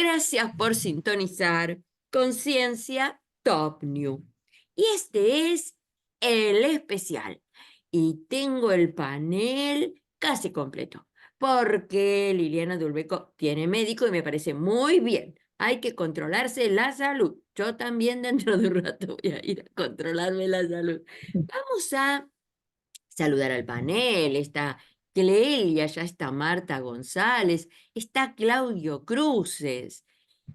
Gracias por sintonizar Conciencia Top New. Y este es el especial. Y tengo el panel casi completo, porque Liliana de Ulbeco tiene médico y me parece muy bien. Hay que controlarse la salud. Yo también dentro de un rato voy a ir a controlarme la salud. Vamos a saludar al panel. Está Clelia, ya está Marta González, está Claudio Cruces.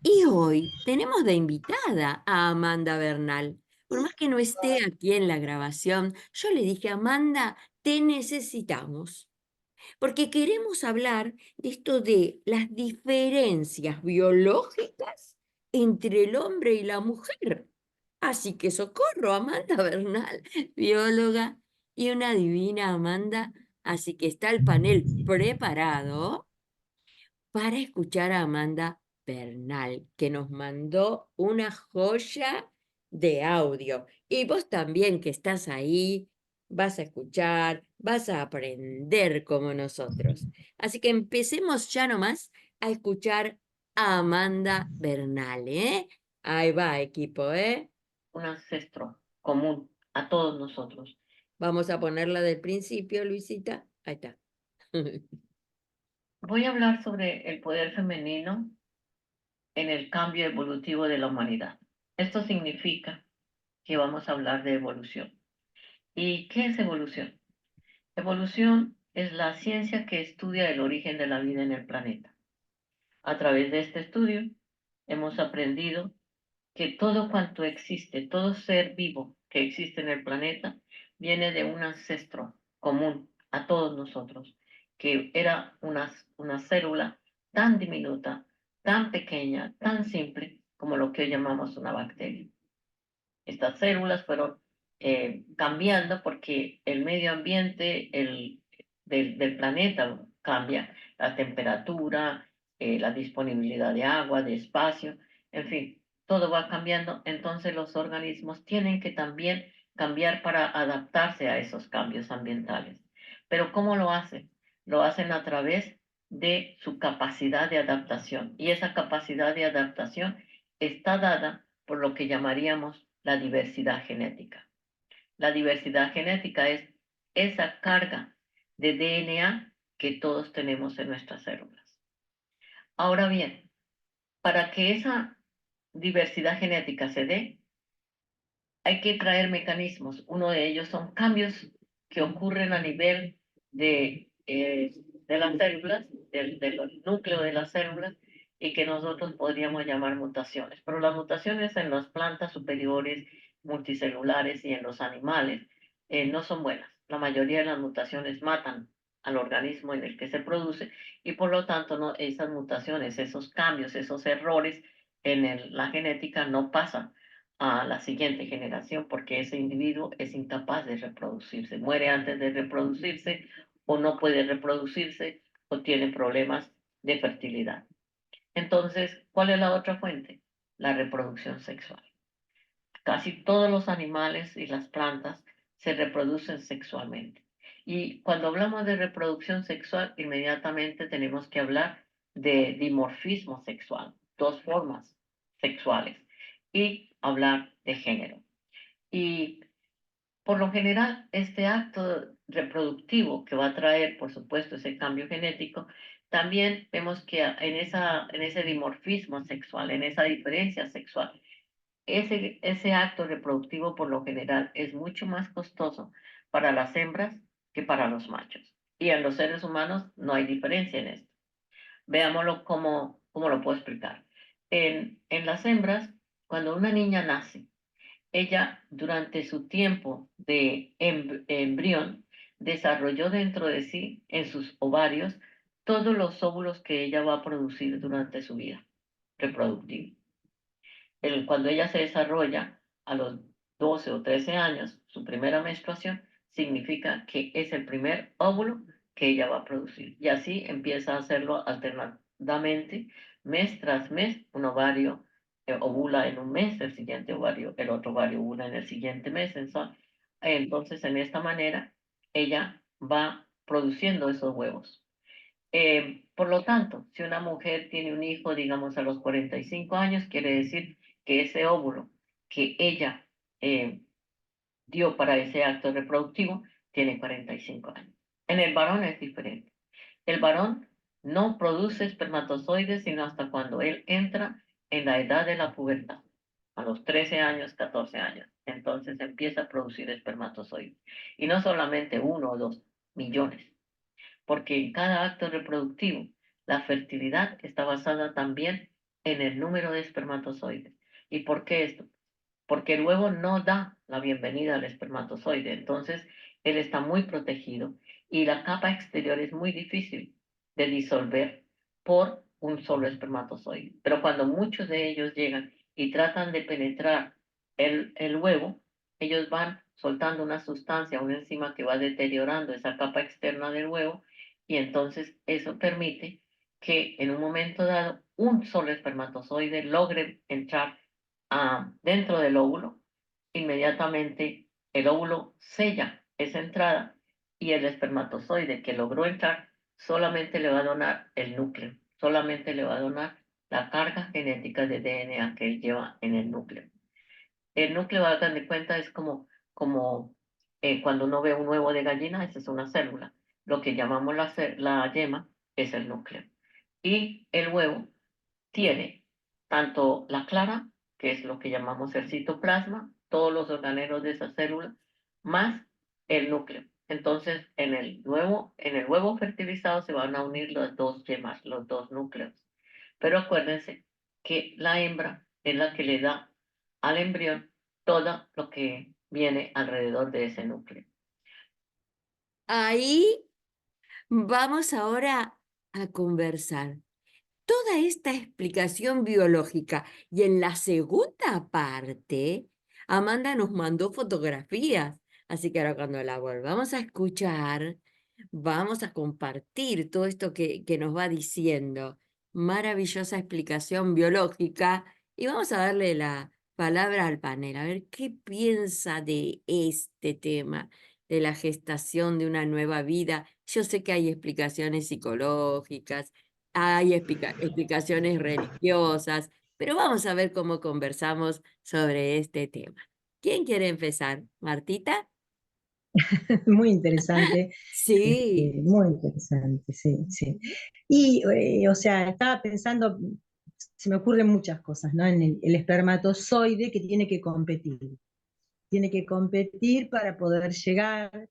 Y hoy tenemos de invitada a Amanda Bernal. Por más que no esté aquí en la grabación, yo le dije, Amanda, te necesitamos, porque queremos hablar de esto de las diferencias biológicas entre el hombre y la mujer. Así que socorro, Amanda Bernal, bióloga y una divina Amanda. Así que está el panel preparado para escuchar a Amanda Bernal, que nos mandó una joya de audio. Y vos también que estás ahí, vas a escuchar, vas a aprender como nosotros. Así que empecemos ya nomás a escuchar a Amanda Bernal, ¿eh? Ahí va, equipo, ¿eh? Un ancestro común a todos nosotros. Vamos a ponerla del principio, Luisita. Ahí está. Voy a hablar sobre el poder femenino en el cambio evolutivo de la humanidad. Esto significa que vamos a hablar de evolución. ¿Y qué es evolución? Evolución es la ciencia que estudia el origen de la vida en el planeta. A través de este estudio hemos aprendido que todo cuanto existe, todo ser vivo que existe en el planeta, viene de un ancestro común a todos nosotros, que era una célula tan diminuta, tan pequeña, tan simple como lo que hoy llamamos una bacteria. Estas células fueron cambiando porque el medio ambiente del planeta cambia, la temperatura, la disponibilidad de agua, de espacio, en fin, todo va cambiando, entonces los organismos tienen que también cambiar para adaptarse a esos cambios ambientales. Pero ¿cómo lo hacen? Lo hacen a través de su capacidad de adaptación y esa capacidad de adaptación está dada por lo que llamaríamos la diversidad genética. La diversidad genética es esa carga de DNA que todos tenemos en nuestras células. Ahora bien, para que esa diversidad genética se dé, hay que traer mecanismos. Uno de ellos son cambios que ocurren a nivel de las células, del núcleo de las células, y que nosotros podríamos llamar mutaciones. Pero las mutaciones en las plantas superiores multicelulares y en los animales no son buenas. La mayoría de las mutaciones matan al organismo en el que se produce y por lo tanto no, esas mutaciones, esos cambios, esos errores en la genética no pasan a la siguiente generación porque ese individuo es incapaz de reproducirse, muere antes de reproducirse o no puede reproducirse o tiene problemas de fertilidad. Entonces, ¿cuál es la otra fuente? La reproducción sexual. Casi todos los animales y las plantas se reproducen sexualmente. Y cuando hablamos de reproducción sexual, inmediatamente tenemos que hablar de dimorfismo sexual, dos formas sexuales, y hablar de género. Y por lo general, este acto reproductivo que va a traer, por supuesto, ese cambio genético, también vemos que en ese dimorfismo sexual, en esa diferencia sexual, ese acto reproductivo por lo general es mucho más costoso para las hembras que para los machos. Y en los seres humanos no hay diferencia en esto. Veámoslo cómo lo puedo explicar. En las hembras, cuando una niña nace, ella durante su tiempo de embrión desarrolló dentro de sí, en sus ovarios, todos los óvulos que ella va a producir durante su vida reproductiva. Cuando ella se desarrolla a los 12 o 13 años, su primera menstruación, significa que es el primer óvulo que ella va a producir. Y así empieza a hacerlo alternadamente, mes tras mes, un ovario ovula en un mes, el siguiente ovario, el otro ovario ovula en el siguiente mes. Entonces, en esta manera, ella va produciendo esos huevos. Por lo tanto, si una mujer tiene un hijo, digamos, a los 45 años, quiere decir que ese óvulo que ella eh, dio para ese acto reproductivo tiene 45 años. En el varón es diferente. El varón no produce espermatozoides sino hasta cuando él entra en la edad de la pubertad, a los 13 años, 14 años. Entonces empieza a producir espermatozoides. Y no solamente 1 o 2 millones, porque en cada acto reproductivo la fertilidad está basada también en el número de espermatozoides. ¿Y por qué esto? Porque el huevo no da la bienvenida al espermatozoide, entonces él está muy protegido y la capa exterior es muy difícil de disolver por un solo espermatozoide. Pero cuando muchos de ellos llegan y tratan de penetrar el huevo, ellos van soltando una sustancia, una enzima que va deteriorando esa capa externa del huevo y entonces eso permite que en un momento dado un solo espermatozoide logre entrar dentro del óvulo. Inmediatamente el óvulo sella esa entrada y el espermatozoide que logró entrar solamente le va a donar el núcleo, solamente le va a donar la carga genética de DNA que él lleva en el núcleo. El núcleo, hagan de cuenta, es como cuando uno ve un huevo de gallina, esa es una célula. Lo que llamamos la yema es el núcleo. Y el huevo tiene tanto la clara, que es lo que llamamos el citoplasma, todos los organelos de esa célula, más el núcleo. Entonces, en el huevo fertilizado se van a unir las dos yemas, los dos núcleos. Pero acuérdense que la hembra es la que le da al embrión todo lo que viene alrededor de ese núcleo. Ahí vamos ahora a conversar. Toda esta explicación biológica y en la segunda parte, Amanda nos mandó fotografías, así que ahora cuando la volvamos a escuchar, vamos a compartir todo esto que nos va diciendo. Maravillosa explicación biológica y vamos a darle la palabra al panel, a ver qué piensa de este tema, de la gestación de una nueva vida. Yo sé que hay explicaciones psicológicas, hay explicaciones religiosas, pero vamos a ver cómo conversamos sobre este tema. ¿Quién quiere empezar? ¿Martita? Muy interesante, Sí. muy interesante, sí, sí. Y, o sea, estaba pensando, se me ocurren muchas cosas, ¿no? En el espermatozoide que tiene que competir para poder llegar,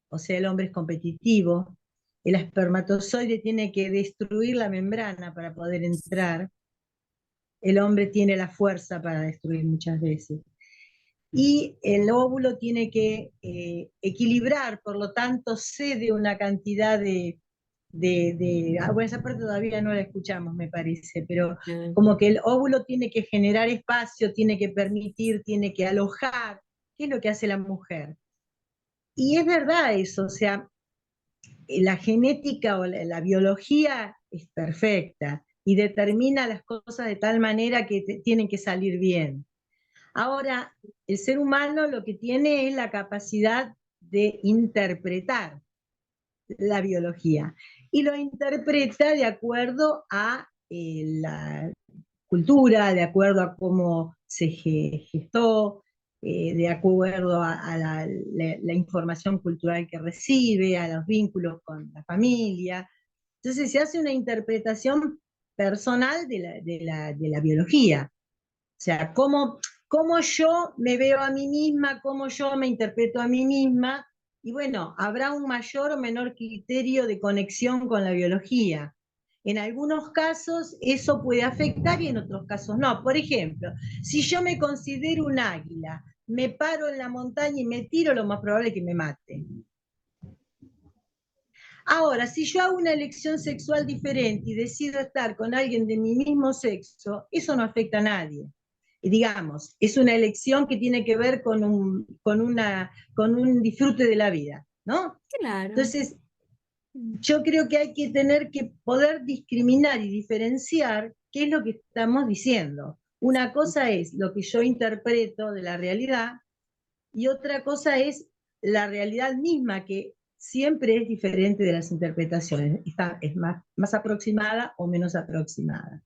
o sea, el hombre es competitivo, el espermatozoide tiene que destruir la membrana para poder entrar, el hombre tiene la fuerza para destruir muchas veces. Y el óvulo tiene que equilibrar, por lo tanto cede una cantidad bueno, esa parte todavía no la escuchamos, me parece, pero como que el óvulo tiene que generar espacio, tiene que permitir, tiene que alojar, ¿qué es lo que hace la mujer? Y es verdad eso, o sea, la genética o la biología es perfecta y determina las cosas de tal manera que tienen que salir bien. Ahora, el ser humano lo que tiene es la capacidad de interpretar la biología y lo interpreta de acuerdo a la cultura, de acuerdo a cómo se gestó, de acuerdo a la información cultural que recibe, a los vínculos con la familia. Entonces se hace una interpretación personal de la biología. O sea, cómo yo me veo a mí misma, cómo yo me interpreto a mí misma, y bueno, habrá un mayor o menor criterio de conexión con la biología. En algunos casos eso puede afectar y en otros casos no. Por ejemplo, si yo me considero un águila, me paro en la montaña y me tiro, lo más probable es que me mate. Ahora, si yo hago una elección sexual diferente y decido estar con alguien de mi mismo sexo, eso no afecta a nadie. Y digamos, es una elección que tiene que ver con un disfrute de la vida, ¿no? Claro. Entonces, yo creo que hay que tener que poder discriminar y diferenciar qué es lo que estamos diciendo. Una cosa es lo que yo interpreto de la realidad y otra cosa es la realidad misma que siempre es diferente de las interpretaciones, es más aproximada o menos aproximada.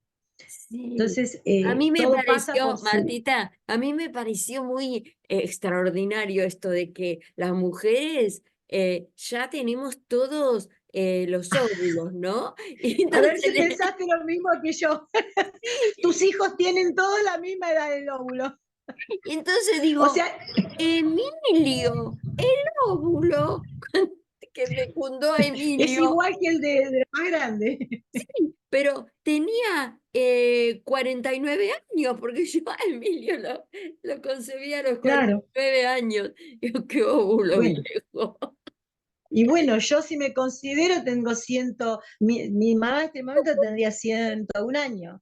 Sí. Entonces, A mí me todo pasa por pareció, Martita, a mí me pareció muy extraordinario esto de que las mujeres ya tenemos todos los óvulos, ¿no? Y A ver si entonces, pensaste lo mismo que yo. Tus hijos tienen todos la misma edad del óvulo. y entonces O digo, sea, Emilio, el óvulo que fecundó a es Emilio, igual que el de más grande. pero tenía 49 años, porque yo a Emilio lo concebí a los Claro. 49 años. Digo, qué óvulo Bueno, viejo. y bueno, yo si me considero tengo mi mamá en este momento tendría 101 años.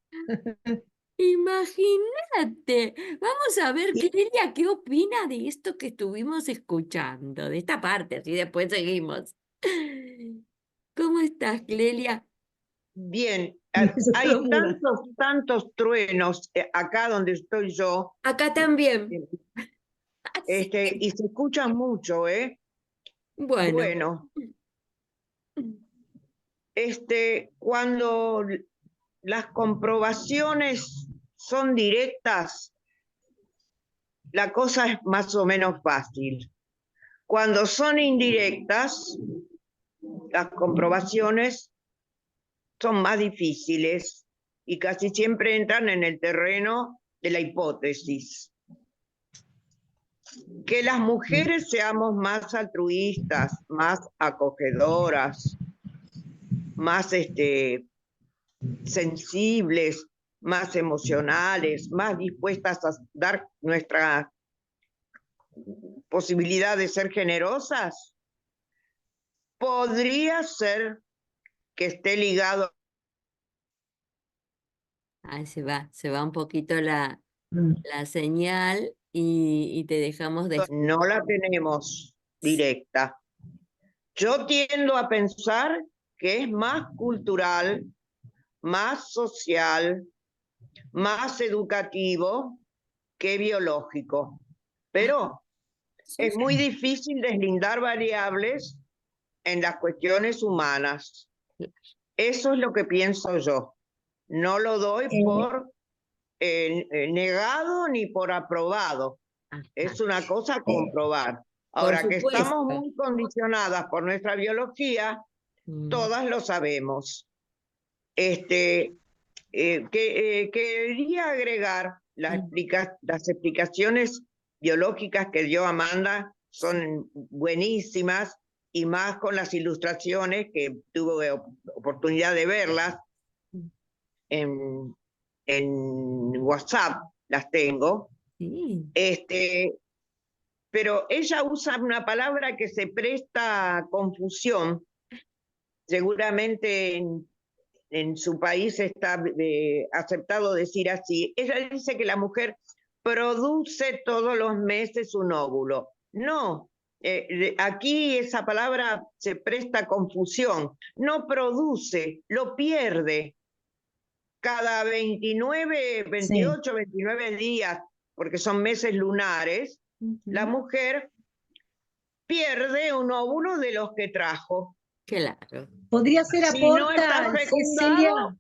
Imagínate. Vamos a ver, Y Clelia, ¿qué opina de esto que estuvimos escuchando? De esta parte, así después seguimos. ¿Cómo estás, Clelia? Bien, se quedó hay muda. tantos truenos acá donde estoy yo, Acá también. eh, Así que, y se escuchan mucho, ¿eh? bueno. Bueno, cuando las comprobaciones son directas, la cosa es más o menos fácil. Cuando son indirectas, las comprobaciones son más difíciles y casi siempre entran en el terreno de la hipótesis. Que las mujeres seamos más altruistas, más acogedoras, más sensibles, más emocionales, más dispuestas a dar nuestra posibilidad de ser generosas, podría ser que esté ligado. Ahí se va un poquito la Mm. señal y te dejamos de No la tenemos directa. Yo tiendo a pensar que es más cultural, más social, más educativo que biológico. Pero es muy difícil deslindar variables en las cuestiones humanas. Eso es lo que pienso yo. No lo doy por negado ni por aprobado. Es una cosa a comprobar. Por Ahora que supuesto. estamos muy condicionadas por nuestra biología, todas lo sabemos. Quería agregar las explicaciones biológicas que dio Amanda, son buenísimas, y más con las ilustraciones que tuve oportunidad de verlas en WhatsApp, las tengo. Sí. Pero ella usa una palabra que se presta a confusión. Seguramente en su país está aceptado decir así. Ella dice que la mujer produce todos los meses un óvulo. No, aquí esa palabra se presta a confusión. No produce, lo pierde. Cada 28, 29 días, porque son meses lunares, la mujer pierde un óvulo de los que trajo. Claro. Podría ser Si no está aporta, fecundado,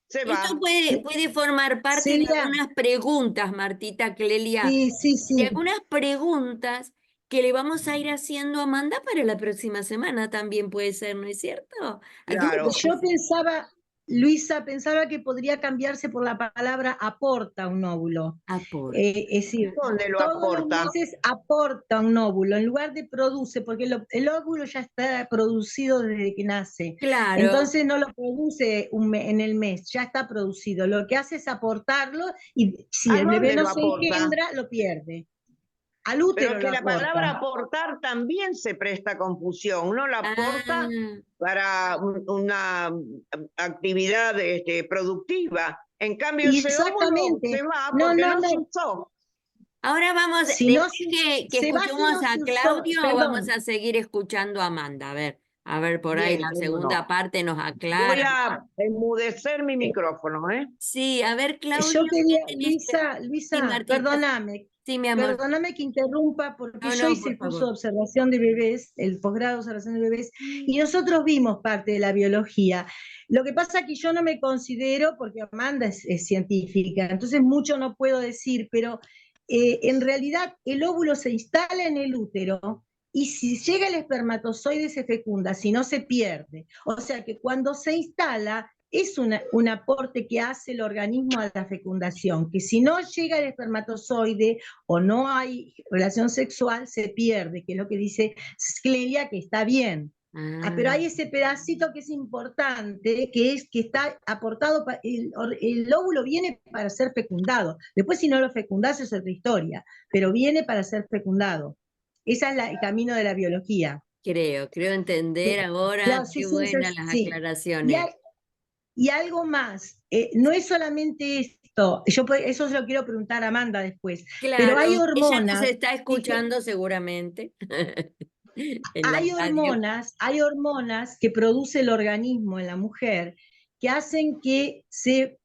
se va. Esto puede formar parte de Celia, algunas preguntas, Martita, Clelia, sí. de algunas preguntas que le vamos a ir haciendo a Amanda para la próxima semana también puede ser, ¿no es cierto? Claro. Yo pensaba, Luisa, pensaba que podría cambiarse por la palabra aporta un óvulo. Aporta. Es decir, ¿Dónde lo todos los aporta? meses aporta un óvulo, en lugar de produce, porque el óvulo ya está producido desde que nace. Claro. Entonces no lo produce en el mes, ya está producido. Lo que hace es aportarlo y si ¿A el bebé dónde no lo se aporta? engendra, lo pierde. Al útero Pero que lo la aporta. palabra aportar también se presta a confusión. Uno la aporta para una actividad productiva. En cambio, ese óvulo Exactamente. se va No, porque no, no se no. usó. Ahora vamos, Si no después que se va si escuchemos no a se usó, Claudio, vamos perdón. a seguir escuchando a Amanda. A ver, A ver, por ahí Bien, la cómo segunda no. parte nos Voy aclara. a enmudecer mi micrófono, ¿eh? Sí, a ver, Claudio, Yo quería, ¿qué tenés que...? Sí, Martita, sí, mi amor. perdóname que interrumpa, porque No, yo no, hice por el curso de favor. observación de bebés, el posgrado de observación de bebés, y nosotros vimos parte de la biología. Lo que pasa es que yo no me considero, porque Amanda es científica, entonces mucho no puedo decir, pero en realidad el óvulo se instala en el útero, y si llega el espermatozoide se fecunda, si no se pierde. O sea que cuando se instala es un aporte que hace el organismo a la fecundación, que si no llega el espermatozoide o no hay relación sexual, se pierde, que es lo que dice Clelia, que está bien. Pero hay ese pedacito que es importante, que es que está aportado, el óvulo viene para ser fecundado. Después si no lo fecundás es otra historia, pero viene para ser fecundado. Ese es el camino de la biología. Creo entender ahora. Claro, sí, Qué sí, buenas las sí. Y, aclaraciones. y algo más, no es solamente esto, eso se lo quiero preguntar a Amanda después, pero Claro, ella nos está escuchando seguramente en la radio. hay hormonas que produce el organismo en la mujer que hacen que se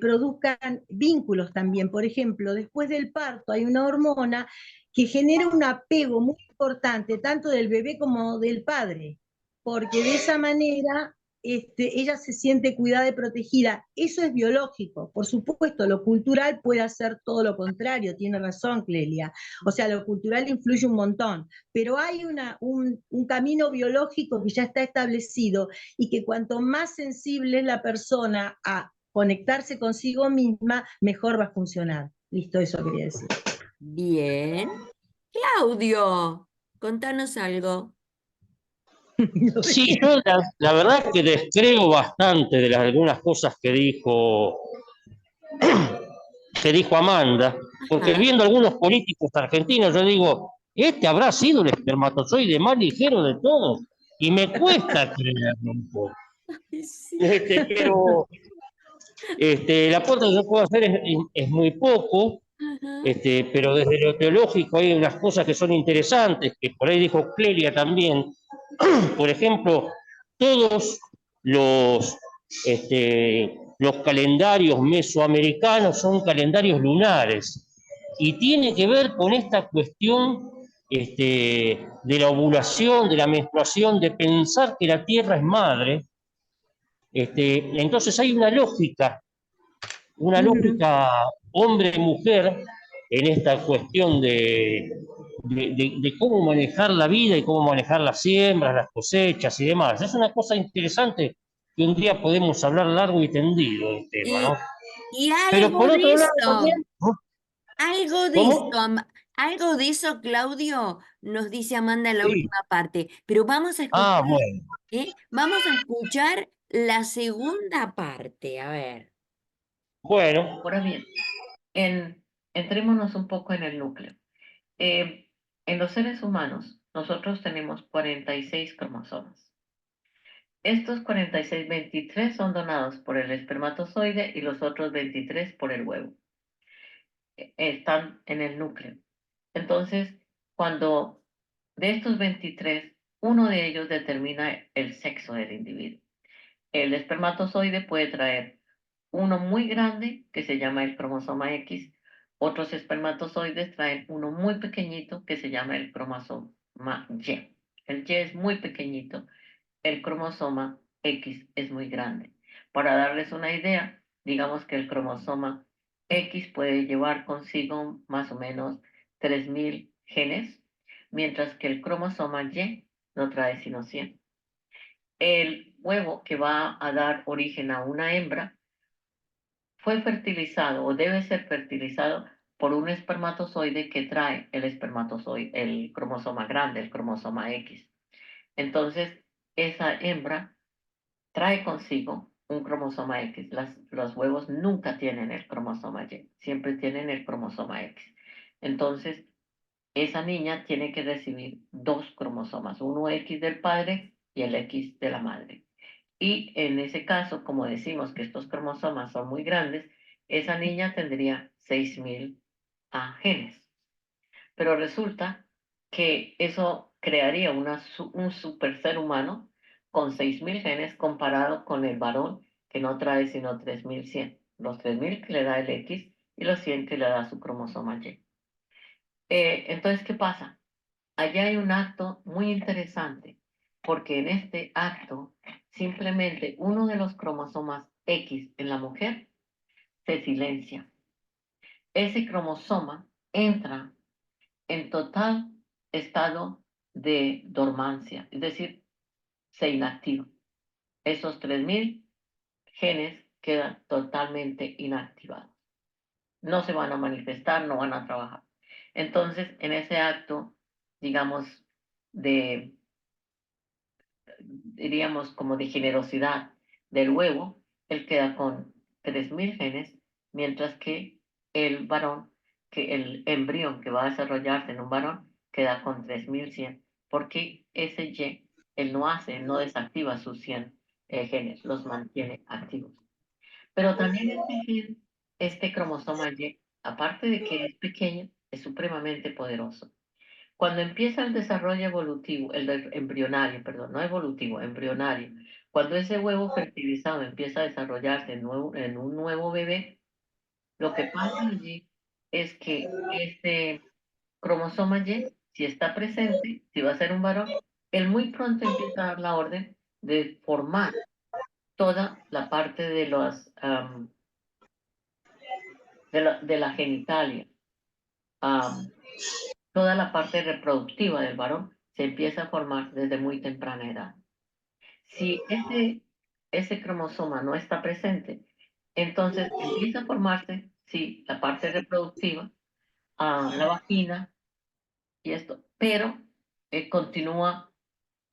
produzcan vínculos también. Por ejemplo, después del parto hay una hormona que genera un apego muy importante, tanto del bebé como del padre, porque de esa manera ella se siente cuidada y protegida. Eso es biológico. Por supuesto, lo cultural puede hacer todo lo contrario, tiene razón Clelia. O sea, lo cultural influye un montón, pero hay un camino biológico que ya está establecido y que cuanto más sensible es la persona a conectarse consigo misma, mejor va a funcionar. Listo, eso quería decir. Bien. Claudio, contanos algo. Sí, yo la verdad que descreo bastante de algunas cosas que dijo Amanda, porque Ajá. viendo algunos políticos argentinos, yo digo, este habrá sido el espermatozoide más ligero de todos, y me cuesta creerlo un poco. Sí. Pero el aporte que yo puedo hacer es muy poco, Ajá. pero desde lo teológico hay unas cosas que son interesantes, que por ahí dijo Clelia también. Por ejemplo, todos los, los calendarios mesoamericanos son calendarios lunares y tiene que ver con esta cuestión de la ovulación, de la menstruación, de pensar que la Tierra es madre. Entonces hay una lógica hombre-mujer en esta cuestión de cómo manejar la vida y cómo manejar las siembras, las cosechas y demás. Es una cosa interesante que un día podemos hablar largo y tendido del tema, ¿no? Y Pero algo por de otro lado también, eso, algo de eso, ¿cómo? algo de eso, Claudio, nos dice Amanda en la Sí. última parte. Pero vamos a escuchar, Ah, bueno. Vamos a escuchar la segunda parte. A ver. Bueno, Ahora bien, entrémonos un poco en el núcleo. En los seres humanos, nosotros tenemos 46 cromosomas. Estos 46, 23 son donados por el espermatozoide y los otros 23 por el huevo. Están en el núcleo. Entonces, cuando de estos 23, uno de ellos determina el sexo del individuo. El espermatozoide puede traer uno muy grande, que se llama el cromosoma X. Otros espermatozoides traen uno muy pequeñito, que se llama el cromosoma Y. El Y es muy pequeñito, el cromosoma X es muy grande. Para darles una idea, digamos que el cromosoma X puede llevar consigo más o menos 3.000 genes, mientras que el cromosoma Y no trae sino 100. El huevo que va a dar origen a una hembra fue fertilizado o debe ser fertilizado por un espermatozoide que trae el espermatozoide, el cromosoma grande, el cromosoma X. Entonces, esa hembra trae consigo un cromosoma X. Los huevos nunca tienen el cromosoma Y, siempre tienen el cromosoma X. Entonces, esa niña tiene que recibir dos cromosomas, uno X del padre y el X de la madre. Y en ese caso, como decimos que estos cromosomas son muy grandes, esa niña tendría 6.000 genes. Pero resulta que eso crearía un super ser humano con 6.000 genes comparado con el varón que no trae sino 3.100. Los 3.000 que le da el X y los 100 que le da su cromosoma Y. Entonces, ¿qué pasa? Allá hay un acto muy interesante, porque en este acto simplemente uno de los cromosomas X en la mujer se silencia. Ese cromosoma entra en total estado de dormancia, es decir, se inactiva. Esos 3.000 genes quedan totalmente inactivados. No se van a manifestar, no van a trabajar. Entonces, en ese acto, digamos, de, diríamos, como de generosidad del huevo, él queda con 3.000 genes, mientras que el varón, que el embrión que va a desarrollarse en un varón, queda con 3.100, porque ese Y, él no hace, no desactiva sus 100 genes, los mantiene activos. Pero también este cromosoma Y, aparte de que es pequeño, es supremamente poderoso. Cuando empieza el desarrollo evolutivo, embrionario, perdón, no evolutivo, embrionario, cuando ese huevo fertilizado empieza a desarrollarse en un nuevo bebé, lo que pasa allí es que este cromosoma Y, si está presente, si va a ser un varón, él muy pronto empieza a dar la orden de formar toda la parte de la genitalia, toda la parte reproductiva del varón se empieza a formar desde muy temprana edad. Si ese cromosoma no está presente, entonces empieza a formarse, sí, la parte reproductiva, la vagina y esto, pero continúa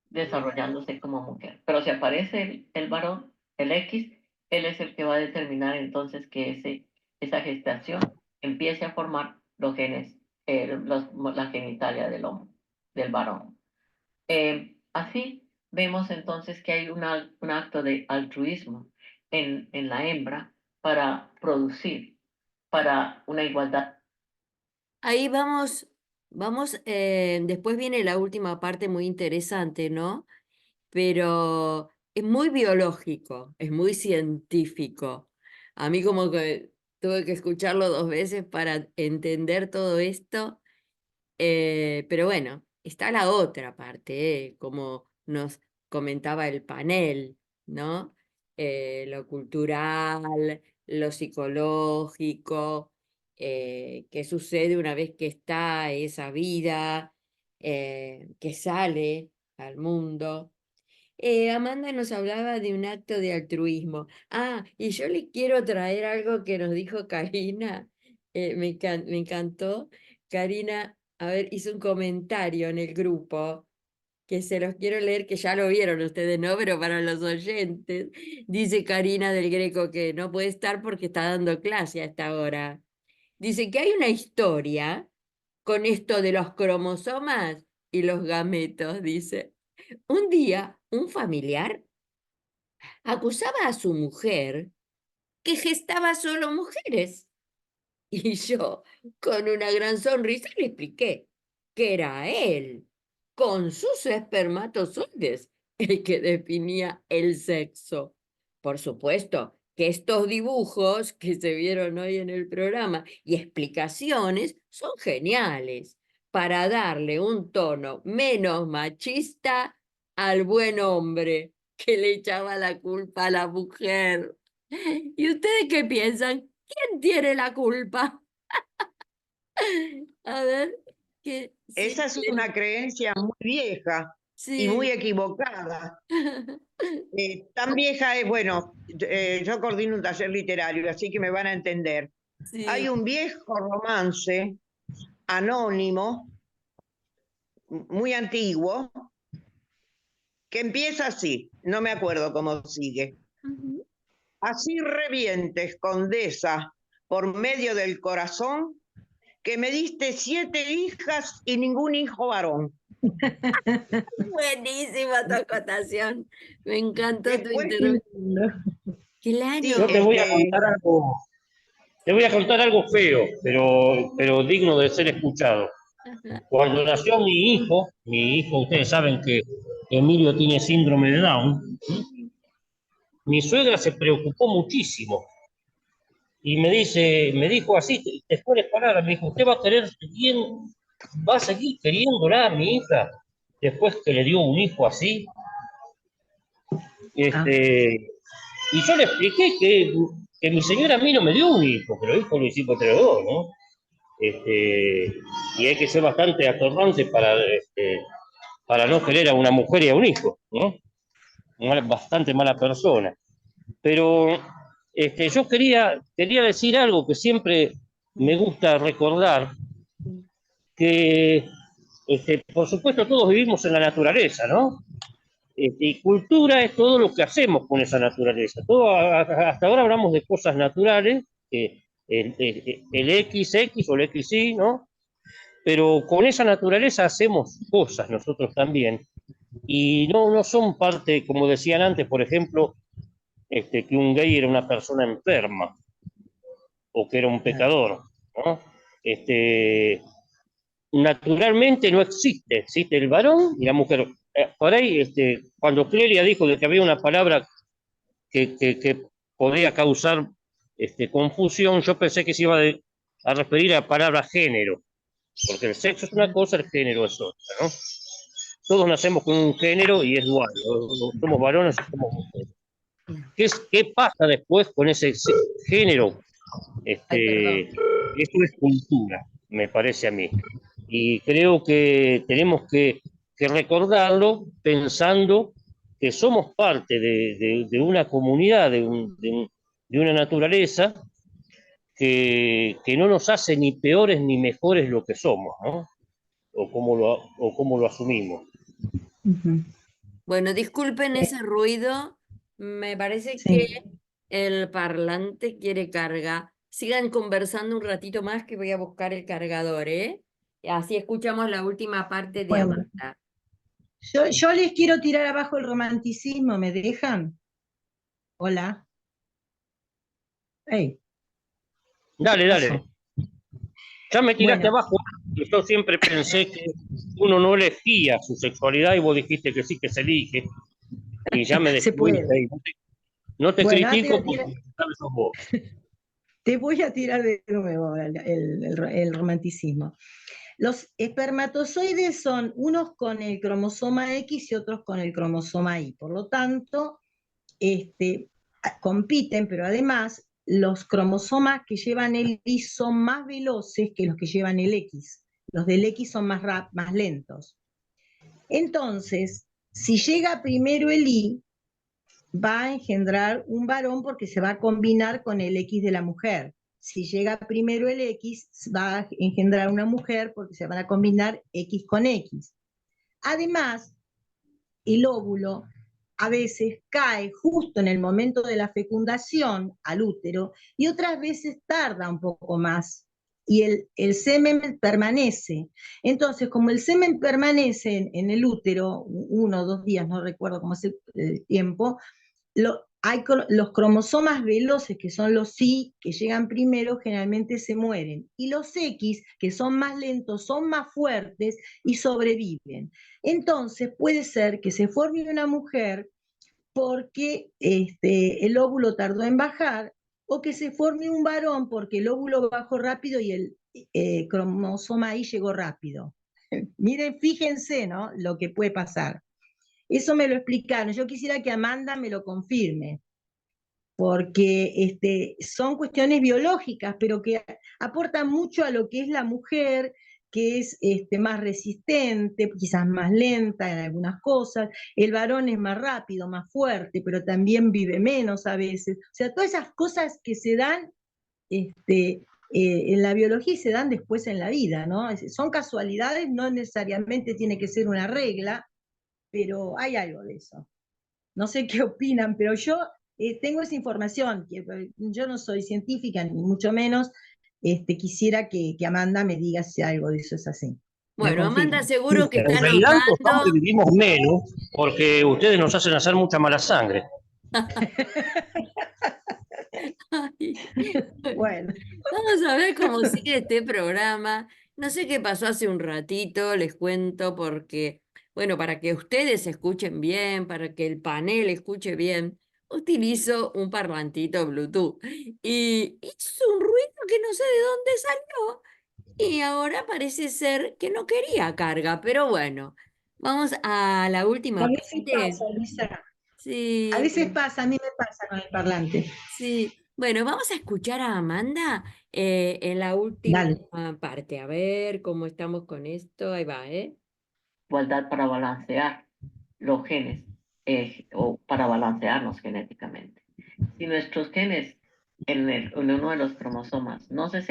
desarrollándose como mujer. Pero si aparece el varón, el X, él es el que va a determinar entonces que esa gestación empiece a formar los genes, la genitalia del hombre, del varón. Así vemos entonces que hay un acto de altruismo en la hembra para producir, para una igualdad. Ahí después viene la última parte muy interesante, ¿no? Pero es muy biológico, es muy científico. A mí como que tuve que escucharlo 2 veces para entender todo esto, pero bueno, está la otra parte, como nos comentaba el panel, ¿no? Lo cultural, lo psicológico, qué sucede una vez que está esa vida, que sale al mundo. Amanda nos hablaba de un acto de altruismo. Ah, y yo les quiero traer algo que nos dijo Karina. Me encantó. Karina, a ver, hizo un comentario en el grupo que se los quiero leer, que ya lo vieron ustedes, ¿no? Pero para los oyentes. Dice Karina del Greco que no puede estar porque está dando clase a esta hora. Dice que hay una historia con esto de los cromosomas y los gametos, dice. Un día, un familiar acusaba a su mujer que gestaba solo mujeres. Y yo, con una gran sonrisa, le expliqué que era él, con sus espermatozoides, el que definía el sexo. Por supuesto que estos dibujos que se vieron hoy en el programa y explicaciones son geniales para darle un tono menos machista al buen hombre que le echaba la culpa a la mujer. ¿Y ustedes qué piensan? ¿Quién tiene la culpa? A ver, que sí, Esa es una creencia muy vieja y muy sí. equivocada. Tan vieja es, bueno, yo coordino un taller literario, así que me van a entender. Hay Sí. un viejo romance anónimo, muy antiguo, que empieza así, no me acuerdo cómo sigue. Ujú. Así revientes, condesa, por medio del corazón, que me diste 7 hijas y ningún hijo varón. Buenísima tu acotación. Me encantó tu Después, Qué intervención. lindo. sí, Yo Claro. te voy a contar algo, te voy a contar algo feo, pero digno de ser escuchado. Ajá. Cuando nació mi hijo, ustedes saben que Emilio tiene síndrome de Down, mi suegra se preocupó muchísimo y me dijo así, después de palabras, me dijo, ¿usted va a seguir queriéndola, mi hija, después que le dio un hijo así? Y yo le expliqué que mi señora a mí no me dio un hijo, pero hijo lo hicimos entre los dos, ¿no? Y hay que ser bastante atorrante para no querer a una mujer y a un hijo, ¿no? Bastante mala persona. Pero yo quería decir algo que siempre me gusta recordar, que por supuesto todos vivimos en la naturaleza, ¿no? Y cultura es todo lo que hacemos con esa naturaleza. Hasta ahora hablamos de cosas naturales, el XX o el XY, ¿no? Pero con esa naturaleza hacemos cosas nosotros también. Y no son parte, como decían antes, por ejemplo, que un gay era una persona enferma o que era un pecador, ¿no? Naturalmente no existe el varón y la mujer. Por ahí, cuando Clelia dijo de que había una palabra que podía causar confusión, yo pensé que se iba a referir a la palabra género, porque el sexo es una cosa, el género es otra, ¿no? Todos nacemos con un género y es dual, ¿no? Somos varones o somos mujeres. ¿Qué pasa después con ese género? Esto es cultura, me parece a mí. Y creo que tenemos que recordarlo pensando que somos parte de una comunidad, de una naturaleza que no nos hace ni peores ni mejores lo que somos, ¿no? O cómo lo asumimos. Bueno, disculpen ese ruido. Me parece Sí. que el parlante quiere carga. Sigan conversando un ratito más que voy a buscar el cargador, ¿eh? Así escuchamos la última parte de Bueno. Amanda. Yo les quiero tirar abajo el romanticismo, ¿me dejan? Hola. Hey, Dale. pasó? Ya me tiraste Bueno. abajo. Yo siempre pensé que uno no elegía su sexualidad y vos dijiste que sí, que se elige. Y ya me Se puede. destruiste. No te Bueno, critico porque sabes sos vos. Te voy a tirar de nuevo el romanticismo. Los espermatozoides son unos con el cromosoma X y otros con el cromosoma Y. Por lo tanto, compiten, pero además los cromosomas que llevan el Y son más veloces que los que llevan el X. Los del X son más lentos. Entonces, si llega primero el Y, va a engendrar un varón porque se va a combinar con el X de la mujer. Si llega primero el X, va a engendrar una mujer porque se van a combinar X con X. Además, el óvulo a veces cae justo en el momento de la fecundación al útero y otras veces tarda un poco más y el semen permanece. Entonces, como el semen permanece en el útero 1 o 2 días, no recuerdo cómo es el tiempo, hay los cromosomas veloces, que son los Y, que llegan primero, generalmente se mueren. Y los X, que son más lentos, son más fuertes y sobreviven. Entonces puede ser que se forme una mujer porque el óvulo tardó en bajar, o que se forme un varón porque el óvulo bajó rápido y el cromosoma Y llegó rápido. Miren, fíjense, ¿no? Lo que puede pasar. Eso me lo explicaron. Yo quisiera que Amanda me lo confirme, porque son cuestiones biológicas, pero que aportan mucho a lo que es la mujer, que es más resistente, quizás más lenta en algunas cosas. El varón es más rápido, más fuerte, pero también vive menos a veces. O sea, todas esas cosas que se dan en la biología y se dan después en la vida, ¿no? Son casualidades, no necesariamente tiene que ser una regla, pero hay algo de eso. No sé qué opinan, pero yo tengo esa información, yo no soy científica, ni mucho menos, quisiera que Amanda me diga si algo de eso es así. Bueno, Amanda seguro que En está realidad los anotando. hombres vivimos menos porque ustedes nos hacen hacer mucha mala sangre. Ay, Bueno, vamos a ver cómo sigue este programa. No sé qué pasó hace un ratito, les cuento, porque Bueno, para que ustedes escuchen bien, para que el panel escuche bien, utilizo un parlantito Bluetooth. Y hizo un ruido que no sé de dónde salió. Y ahora parece ser que no quería carga, pero bueno, vamos a la A última veces parte. pasa, Lisa. A Sí, veces pasa, a mí me pasa con el parlante. sí. Bueno, vamos a escuchar a Amanda en la última Dale. parte. A ver cómo estamos con esto. Ahí va, ¿eh? Igualdad para balancear los genes o para balancearnos genéticamente. Si nuestros genes en uno de los cromosomas no se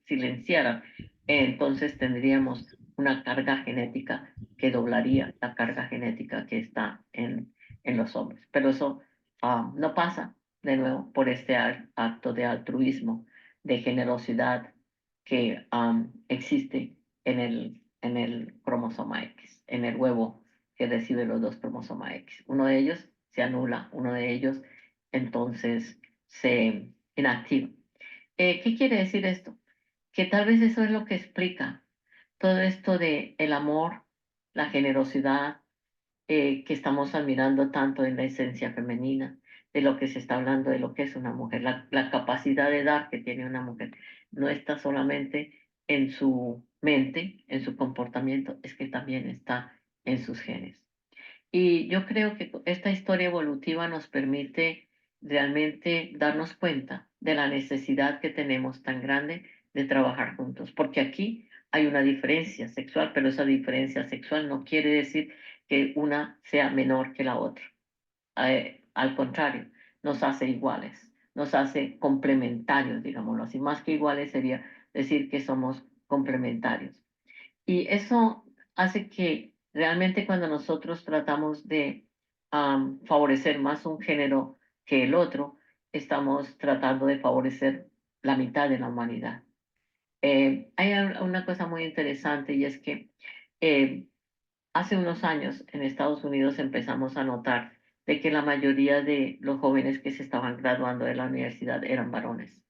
silenciaran, entonces tendríamos una carga genética que doblaría la carga genética que está en los hombres. Pero eso no pasa, de nuevo, por este acto de altruismo, de generosidad que existe en el cromosoma X, en el huevo que recibe los dos cromosomas X. Uno de ellos se anula, uno de ellos entonces se inactiva. ¿Qué quiere decir esto? Que tal vez eso es lo que explica todo esto de el amor, la generosidad que estamos admirando tanto en la esencia femenina, de lo que se está hablando de lo que es una mujer, la capacidad de dar que tiene una mujer. No está solamente en su mente, en su comportamiento, es que también está en sus genes. Y yo creo que esta historia evolutiva nos permite realmente darnos cuenta de la necesidad que tenemos tan grande de trabajar juntos, porque aquí hay una diferencia sexual, pero esa diferencia sexual no quiere decir que una sea menor que la otra. Al contrario, nos hace iguales, nos hace complementarios, digámoslo así. Más que iguales sería decir que somos complementarios. Y eso hace que realmente cuando nosotros tratamos de favorecer más un género que el otro, estamos tratando de favorecer la mitad de la humanidad. Hay una cosa muy interesante y es que eh, hace unos años en Estados Unidos empezamos a notar de que la mayoría de los jóvenes que se estaban graduando de la universidad eran varones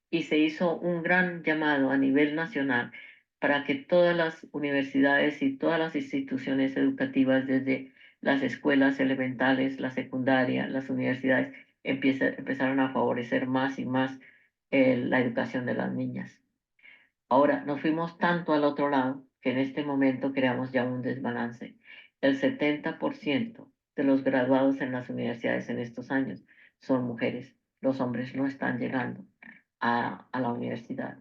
y se hizo un gran llamado a nivel nacional para que todas las universidades y todas las instituciones educativas, desde las escuelas elementales, la secundaria, las universidades, empezaron a favorecer más y más la educación de las niñas. Ahora, nos fuimos tanto al otro lado que en este momento creamos ya un desbalance. El 70% de los graduados en las universidades en estos años son mujeres. Los hombres no están llegando a la universidad.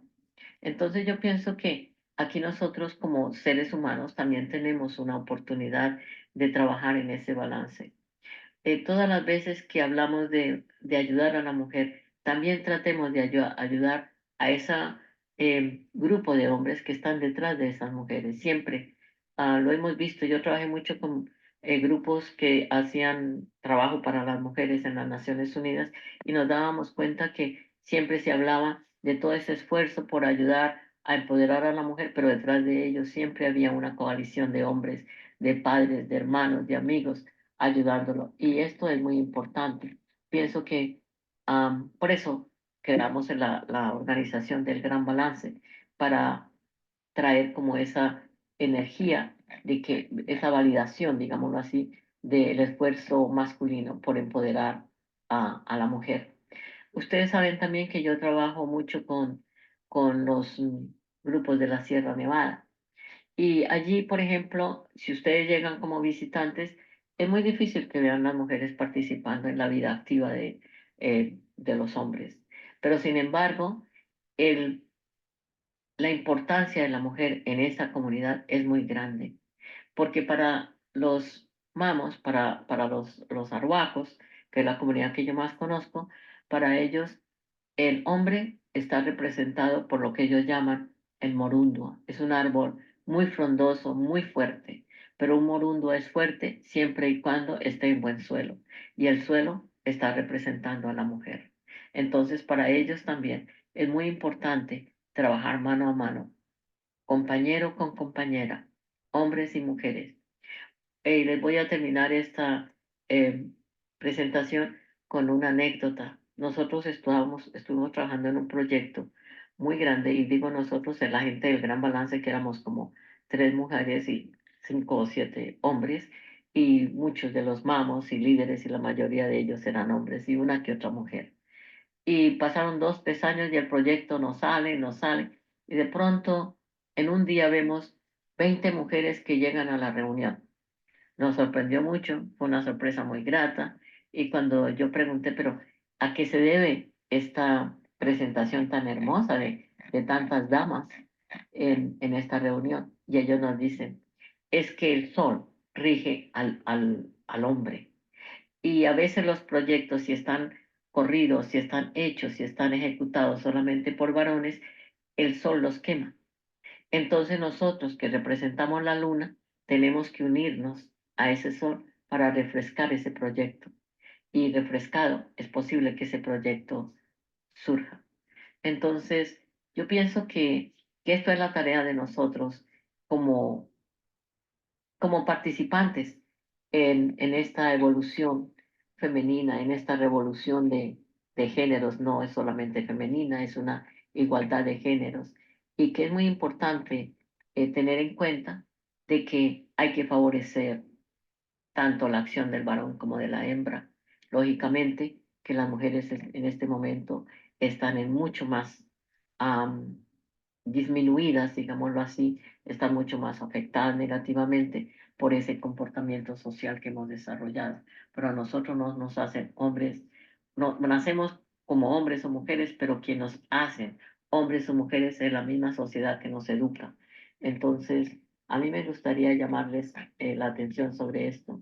Entonces yo pienso que aquí nosotros como seres humanos también tenemos una oportunidad de trabajar en ese balance. Todas las veces que hablamos de ayudar a la mujer, también tratemos de ayudar a ese grupo de hombres que están detrás de esas mujeres. Siempre lo hemos visto. Yo trabajé mucho con grupos que hacían trabajo para las mujeres en las Naciones Unidas y nos dábamos cuenta que siempre se hablaba de todo ese esfuerzo por ayudar a empoderar a la mujer, pero detrás de ellos siempre había una coalición de hombres, de padres, de hermanos, de amigos ayudándolo. Y esto es muy importante. Pienso que por eso creamos la organización del Gran Balance, para traer como esa energía de que, esa validación, digámoslo así, del esfuerzo masculino por empoderar a la mujer. Ustedes saben también que yo trabajo mucho con los grupos de la Sierra Nevada. Y allí, por ejemplo, si ustedes llegan como visitantes, es muy difícil que vean las mujeres participando en la vida activa de los hombres. Pero sin embargo, el, la importancia de la mujer en esa comunidad es muy grande, porque para los mamos, para los arhuacos, que es la comunidad que yo más conozco, para ellos el hombre está representado por lo que ellos llaman el morundua. Es un árbol muy frondoso, muy fuerte, pero un morundua es fuerte siempre y cuando esté en buen suelo. Y el suelo está representando a la mujer. Entonces, para ellos también es muy importante trabajar mano a mano, compañero con compañera, hombres y mujeres. Y les voy a terminar esta eh, presentación con una anécdota. Nosotros estuvimos trabajando en un proyecto muy grande, y digo nosotros, en la gente del Gran Balance, que éramos como 3 mujeres y 5 o 7 hombres, y muchos de los mamos y líderes, y la mayoría de ellos eran hombres, y una que otra mujer. Y pasaron 2, 3 años y el proyecto no sale, no sale, y de pronto en un día vemos 20 mujeres que llegan a la reunión. Nos sorprendió mucho, fue una sorpresa muy grata, y cuando yo pregunté, pero ¿a qué se debe esta presentación tan hermosa de tantas damas en esta reunión? Y ellos nos dicen, es que el sol rige al hombre, y a veces los proyectos, si están corridos, si están hechos, si están ejecutados solamente por varones, el sol los quema. Entonces nosotros que representamos la luna, tenemos que unirnos a ese sol para refrescar ese proyecto. Y refrescado es posible que ese proyecto surja. Entonces, yo pienso que esto es la tarea de nosotros como, como participantes en esta evolución femenina, en esta revolución de géneros. No es solamente femenina, es una igualdad de géneros, y que es muy importante tener en cuenta de que hay que favorecer tanto la acción del varón como de la hembra. Lógicamente que las mujeres en este momento están en mucho más disminuidas, digámoslo así, están mucho más afectadas negativamente por ese comportamiento social que hemos desarrollado. Pero a nosotros no nos hacen hombres, no nacemos como hombres o mujeres, pero quien nos hacen hombres o mujeres es la misma sociedad que nos educa. Entonces, a mí me gustaría llamarles la atención sobre esto.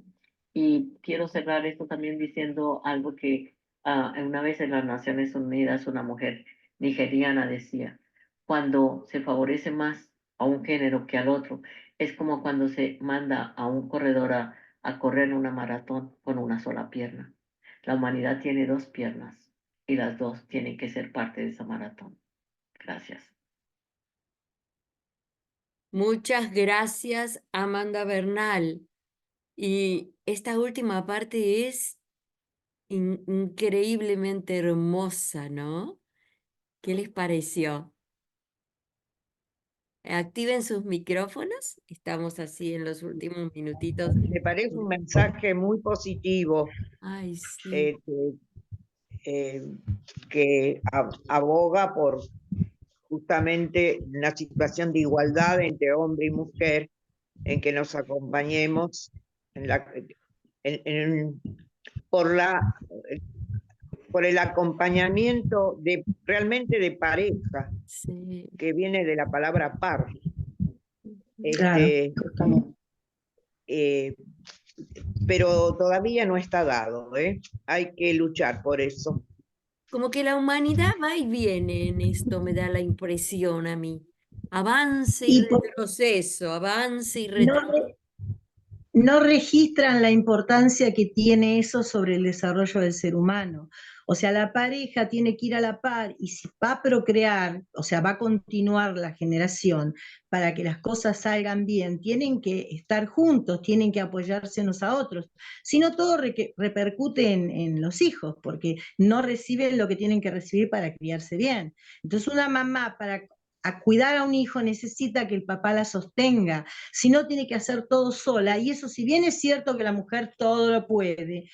Y quiero cerrar esto también diciendo algo que una vez en las Naciones Unidas una mujer nigeriana decía: cuando se favorece más a un género que al otro, es como cuando se manda a un corredor a correr una maratón con una sola pierna. La humanidad tiene 2 piernas y las 2 tienen que ser parte de esa maratón. Gracias. Muchas gracias, Amanda Bernal. Y esta última parte es increíblemente hermosa, ¿no? ¿Qué les pareció? Activen sus micrófonos. Estamos así en los últimos minutitos. Me parece un mensaje muy positivo Ay, sí. Que aboga por justamente una situación de igualdad entre hombre y mujer, en que nos acompañemos por el acompañamiento realmente de pareja, Sí. que viene de la palabra par. Claro, Pero todavía no está dado, ¿eh? Hay que luchar por eso. Como que la humanidad va y viene en esto, me da la impresión a mí. Avance y Y retroceso, avance y no, retroceso. no registran la importancia que tiene eso sobre el desarrollo del ser humano. O sea, la pareja tiene que ir a la par, y si va a procrear, o sea, va a continuar la generación para que las cosas salgan bien, tienen que estar juntos, tienen que apoyarse unos a otros. Si no, todo repercute en los hijos, porque no reciben lo que tienen que recibir para criarse bien. Entonces, una mamá para cuidar a un hijo necesita que el papá la sostenga, si no tiene que hacer todo sola, y eso, si bien es cierto que la mujer todo lo puede,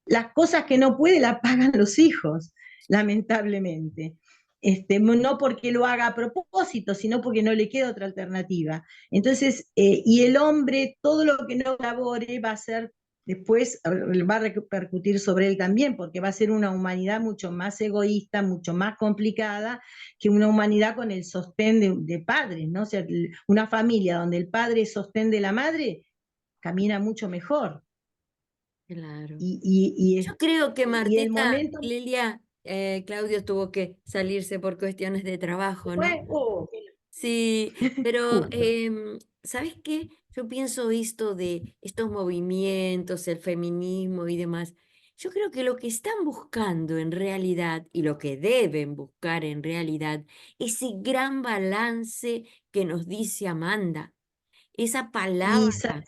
las cosas que no puede las pagan los hijos, lamentablemente. No porque lo haga a propósito, sino porque no le queda otra alternativa. Entonces, y el hombre, todo lo que no labore va a ser después, va a repercutir sobre él también, porque va a ser una humanidad mucho más egoísta, mucho más complicada que una humanidad con el sostén de padres, ¿no? O sea, una familia donde el padre es sostén de la madre camina mucho mejor. Claro. Y Yo creo que el Martita, momento Lilia, Claudio tuvo que salirse por cuestiones de trabajo, ¿no? fue, Sí, pero justo. ¿sabes qué? Yo pienso esto de estos movimientos, el feminismo y demás. Yo creo que lo que están buscando en realidad y lo que deben buscar en realidad, ese gran balance que nos dice Amanda, esa Y palabra.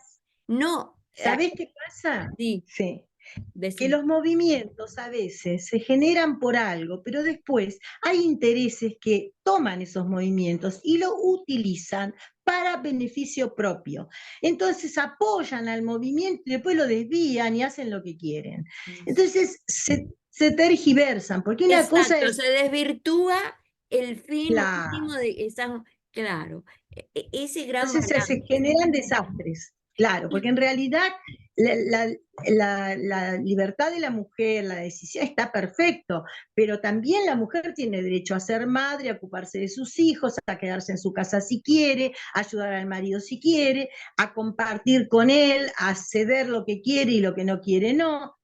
No, ¿sabés qué pasa? sí, Sí, que decir, los movimientos a veces se generan por algo, pero después hay intereses que toman esos movimientos y lo utilizan para beneficio propio. Entonces apoyan al movimiento y después lo desvían y hacen lo que quieren. Entonces se tergiversan, porque una cosa Exacto, es... se desvirtúa el fin Claro. último de esa, claro, ese gran Entonces se balance. generan desastres, claro, porque en realidad la libertad de la mujer, la decisión está perfecto, pero también la mujer tiene derecho a ser madre, a ocuparse de sus hijos, a quedarse en su casa si quiere, a ayudar al marido si quiere, a compartir con él, a ceder lo que quiere y lo que no quiere no.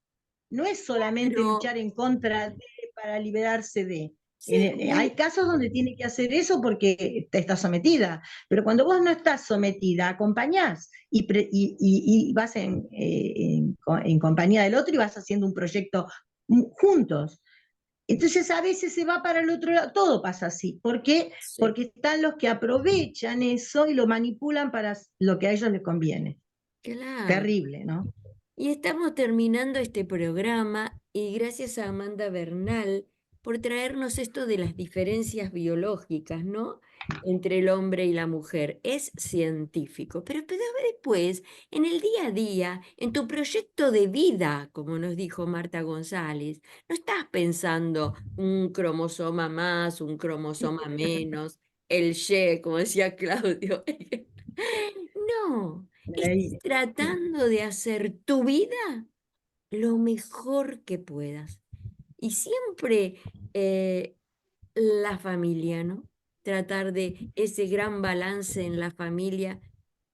No es solamente Pero luchar en contra de para liberarse de. sí, Hay casos donde tiene que hacer eso porque te está sometida, pero cuando vos no estás sometida, acompañás y vas en compañía del otro y vas haciendo un proyecto juntos. Entonces a veces se va para el otro lado, todo pasa así. ¿Por qué? sí, Porque están los que aprovechan eso y lo manipulan para lo que a ellos les conviene. claro. Terrible, ¿no? Y estamos terminando este programa y gracias a Amanda Bernal por traernos esto de las diferencias biológicas, ¿no? Entre el hombre y la mujer. Es científico, pero después, en el día a día, en tu proyecto de vida, como nos dijo Marta González, no estás pensando un cromosoma más, un cromosoma menos, el Y, como decía Claudio. No, estás tratando de hacer tu vida lo mejor que puedas. Y siempre la familia, ¿no? Tratar de ese gran balance en la familia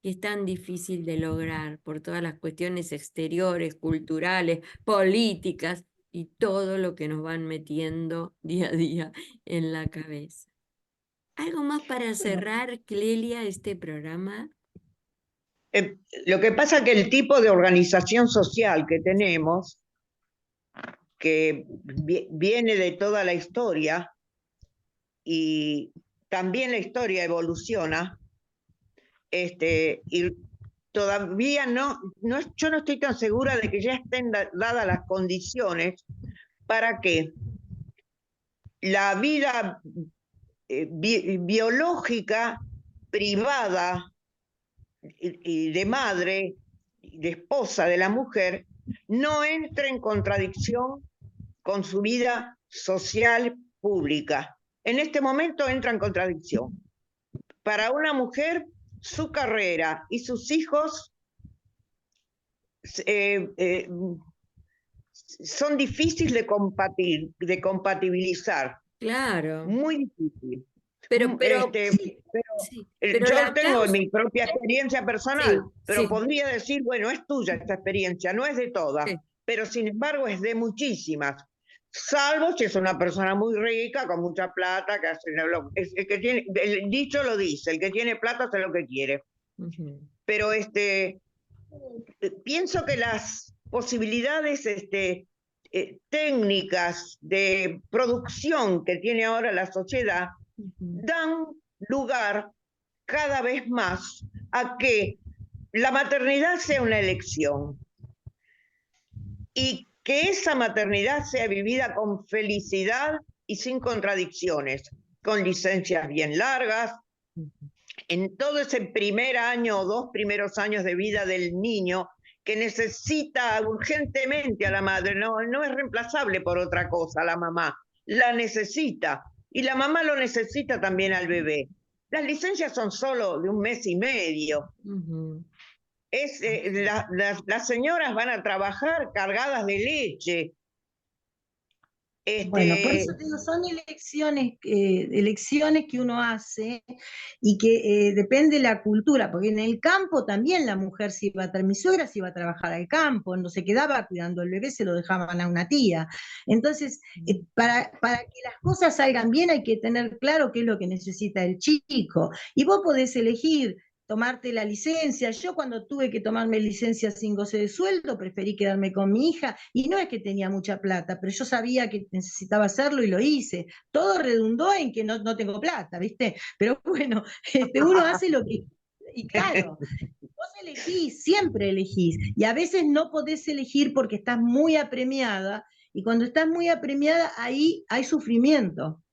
que es tan difícil de lograr por todas las cuestiones exteriores, culturales, políticas y todo lo que nos van metiendo día a día en la cabeza. ¿Algo más para cerrar, Clelia, este programa? Lo que pasa es que el tipo de organización social que tenemos, que viene de toda la historia, y también la historia evoluciona, y todavía yo no estoy tan segura de que ya estén dadas las condiciones para que la vida biológica, privada y de madre, de esposa de la mujer, no entre en contradicción con su vida social pública. En este momento entra en contradicción. Para una mujer, su carrera y sus hijos son difíciles de compatibilizar. Claro. Muy difícil. Pero sí, pero el Yo tengo aplauso, mi propia experiencia personal, sí, pero sí, podría decir, bueno, es tuya esta experiencia, no es de todas, sí. pero sin embargo es de muchísimas. Salvo si es una persona muy rica, con mucha plata, que hace el que tiene, el dicho lo dice, el que tiene plata hace lo que quiere. Ujú. Pero pienso que las posibilidades técnicas de producción que tiene ahora la sociedad Ujú. dan lugar cada vez más a que la maternidad sea una elección y que esa maternidad sea vivida con felicidad y sin contradicciones, con licencias bien largas, en todo ese primer año o 2 primeros años de vida del niño que necesita urgentemente a la madre, no es reemplazable por otra cosa la mamá, la necesita y la mamá lo necesita también al bebé. Las licencias son solo de 1 mes y medio. Ujú. Las señoras van a trabajar cargadas de leche. Bueno, por eso te digo, son elecciones que uno hace y que depende de la cultura, porque en el campo también la mujer se iba mi suegra se iba a trabajar al campo, no se quedaba cuidando al bebé, se lo dejaban a una tía. Entonces, para que las cosas salgan bien hay que tener claro qué es lo que necesita el chico. Y vos podés elegir tomarte la licencia. Yo cuando tuve que tomarme licencia sin goce de sueldo, preferí quedarme con mi hija, y no es que tenía mucha plata, pero yo sabía que necesitaba hacerlo y lo hice. Todo redundó en que no tengo plata, ¿viste? Pero bueno, uno hace lo que... Y claro, vos elegís, siempre elegís, y a veces no podés elegir porque estás muy apremiada, y cuando estás muy apremiada, ahí hay sufrimiento.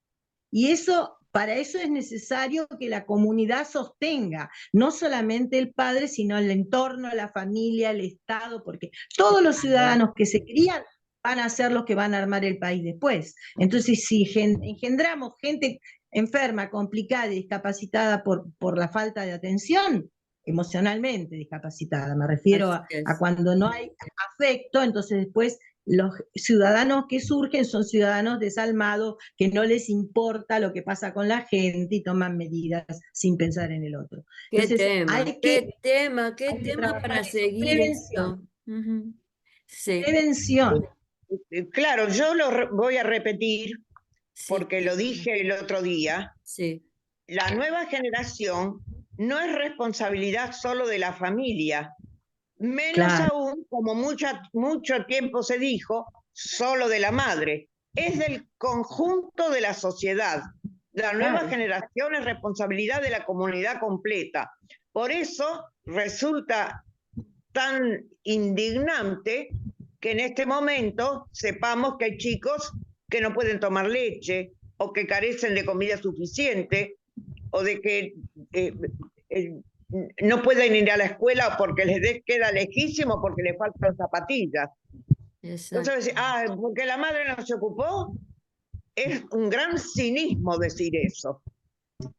Y eso para eso es necesario que la comunidad sostenga, no solamente el padre, sino el entorno, la familia, el Estado, porque todos los ciudadanos que se crían van a ser los que van a armar el país después. Entonces, si engendramos gente enferma, complicada y discapacitada por la falta de atención, emocionalmente discapacitada, me refiero Así es. a cuando no hay afecto, entonces después los ciudadanos que surgen son ciudadanos desalmados, que no les importa lo que pasa con la gente y toman medidas sin pensar en el otro. Qué Entonces, tema, hay qué que tema para trabajar eso. seguir Prevención. esto. Ujú. Sí, Prevención. Claro, yo voy a repetir, sí, porque lo dije el otro día, sí, la nueva generación no es responsabilidad solo de la familia, menos Claro. aún, como mucho tiempo se dijo, solo de la madre. Es del conjunto de la sociedad. La nueva Claro. generación es responsabilidad de la comunidad completa. Por eso resulta tan indignante que en este momento sepamos que hay chicos que no pueden tomar leche o que carecen de comida suficiente o de que no pueden ir a la escuela porque les queda lejísimo, porque les faltan zapatillas. exacto. Entonces, porque la madre no se ocupó, es un gran cinismo decir eso.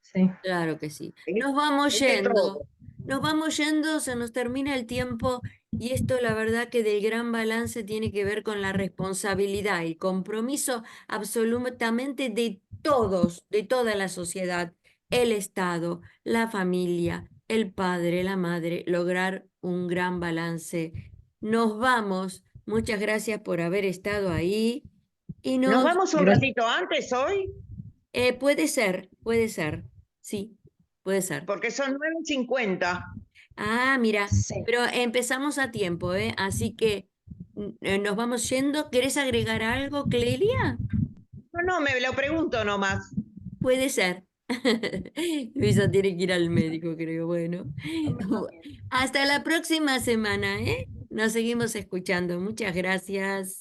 Sí. Claro que sí. Nos vamos Es de yendo, todo. nos vamos yendo, se nos termina el tiempo y esto la verdad que del gran balance tiene que ver con la responsabilidad y compromiso absolutamente de todos, de toda la sociedad, el Estado, la familia, el padre, la madre, lograr un gran balance. Nos vamos, muchas gracias por haber estado ahí y ¿Nos vamos un Gracias. ratito antes hoy? puede ser, sí, puede ser. Porque son 9:50. Ah, mira, Sí. pero empezamos a tiempo, ¿eh? Así que nos vamos yendo. ¿Querés agregar algo, Clelia? No, me lo pregunto nomás. Puede ser. Luisa tiene que ir al médico, creo. Bueno, hasta la próxima semana, ¿eh? Nos seguimos escuchando. Muchas gracias.